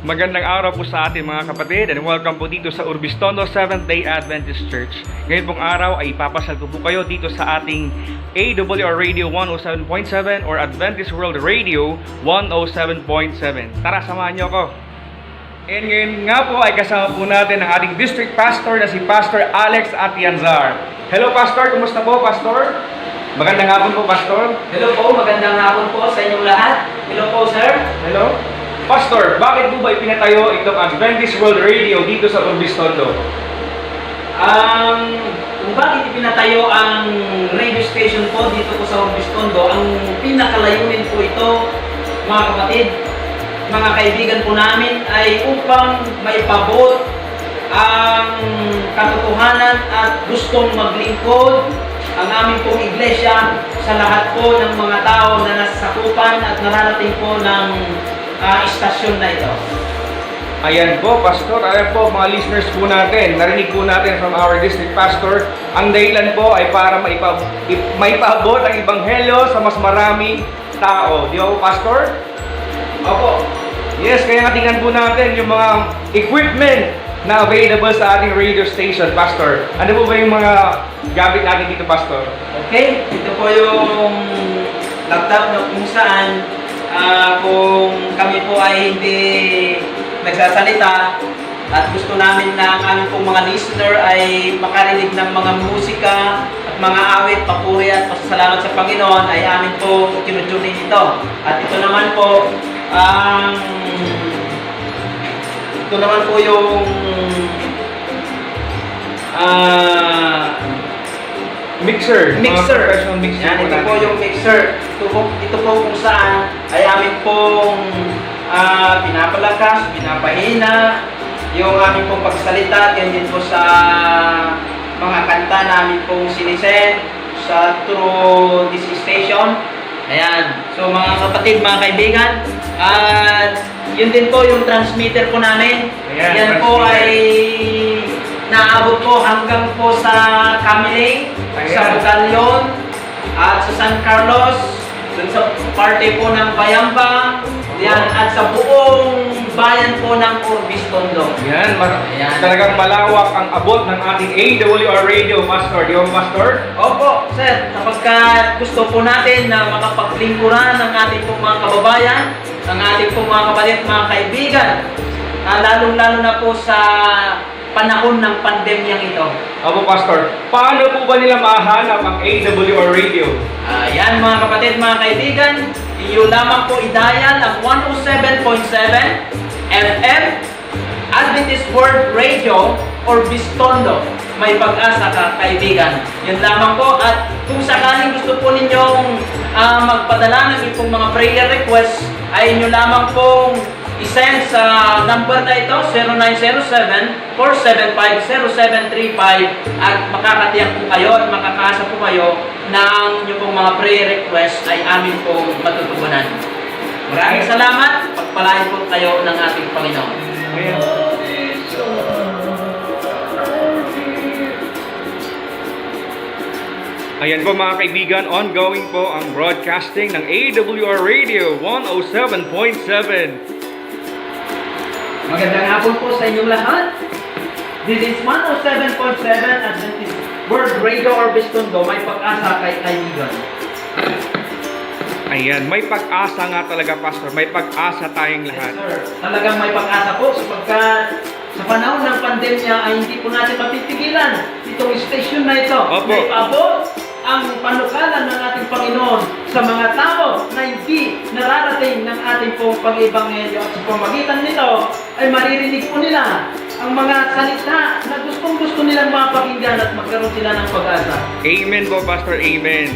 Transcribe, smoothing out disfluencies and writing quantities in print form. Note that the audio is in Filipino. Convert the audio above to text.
Magandang araw po sa ating mga kapatid and welcome po dito sa Urbistondo Seventh-day Adventist Church. Ngayon pong araw ay ipapasal ko po kayo dito sa ating AWR Radio 107.7 or Adventist World Radio 107.7. Tara, samahan niyo ako. And ngayon nga po ay kasama po natin ang ating district pastor na si Pastor Alex Atianzar. Hello Pastor, kumusta po Pastor? Magandang hapon po Pastor. Hello po, magandang hapon po sa inyong lahat. Hello po, sir. Hello. Pastor, bakit po ba ipinatayo itong Adventist World Radio dito sa Urbistondo? Kung bakit ipinatayo ang radio station po dito po sa Urbistondo, ang pinakalayunin po ito, mga kapatid, mga kaibigan po namin, ay upang maipabot ang katotohanan at gustong maglingkod ang aming pong iglesia sa lahat po ng mga tao na nasasakupan at nararating po ng istasyon na ito. Ayan po, Pastor. Ayan po, mga listeners po natin. Narinig po natin from our district pastor. Ang dahilan po ay para maipabot ang ebanghelyo sa mas maraming tao. Di ba po, Pastor? Opo. Yes, kaya nga tingnan po natin yung mga equipment na available sa ating radio station, Pastor. Ano po ba yung mga gamit natin dito, Pastor? Okay, ito po yung laptop na kung saan kung kami po ay hindi nagsasalita at gusto namin na ang aming pong mga listener ay makarinig ng mga musika at mga awit, papuri at pasasalamat sa Panginoon, ay amin po tinutunin ito. At ito naman po yung Mixer. Mixer. Mixer. Yan, ito po yung mixer. Ito po kung saan ay amin pong pinapalakas, pinapahina yung aming pong pagsalita, ganyan po sa mga kanta namin pong sinisend sa through this station. Ayan. So mga kapatid, mga kaibigan, at yun din po yung transmitter po namin. Ayan, yan po ay naabot po hanggang po sa Camiling, sa Bugalyon, at sa San Carlos, dun sa parte po ng Bayamba, yan, at sa buong bayan po ng Urbistondo. Yan, Ayan. talagang malawak ang abot ng ating AWR Radio, Pastor. Di ba, Pastor? Opo, sir, kapag gusto po natin na makapaglingkuran ng ating pong mga kababayan, ng ating pong mga kapatid, mga kaibigan, lalong-lalo na po sa panahon ng pandemyang ito. Opo, Pastor. Paano po ba nila mahanap ang AWR Radio? Yan mga kapatid, mga kaibigan, iyo lamang po i-dial ang 107.7 FM Adventist World Radio or Bistondo. May pag-asa ka, kaibigan. Yan lamang po. At kung sakaling gusto po ninyong magpadala ng ipong mga prayer requests, ay inyo lamang pong isend sa number na ito, 0907-475-0735, at makakatiyak po kayo at makakaasa po kayo na ang inyong pong mga prayer request ay amin pong matutugunan. Maraming salamat. Pagpalain po kayo ng ating Panginoon. Ayan. Ayan po mga kaibigan, ongoing po ang broadcasting ng AWR Radio 107.7. Magandang hapon po sa inyong lahat. This is 107.7 Adventist World Radio or Bistondo. May pag-asa kay kaibigan. Ayan, may pag-asa nga talaga, Pastor. May pag-asa tayong lahat. Yes, sir. Talagang may pag-asa po sapagkat sa panahon ng pandemya ay hindi po natin mapipigilan itong station na ito. Opo. May paabot ang panukalan ng ating Panginoon sa mga tao na hindi nararating ng ating pong pag-ibanghelyo. At sa pamagitan nito ay maririnig po nila ang mga salita na gustong-gusto nilang mapakinggan at magkaroon sila ng pag-asa. Amen po, Pastor. Amen.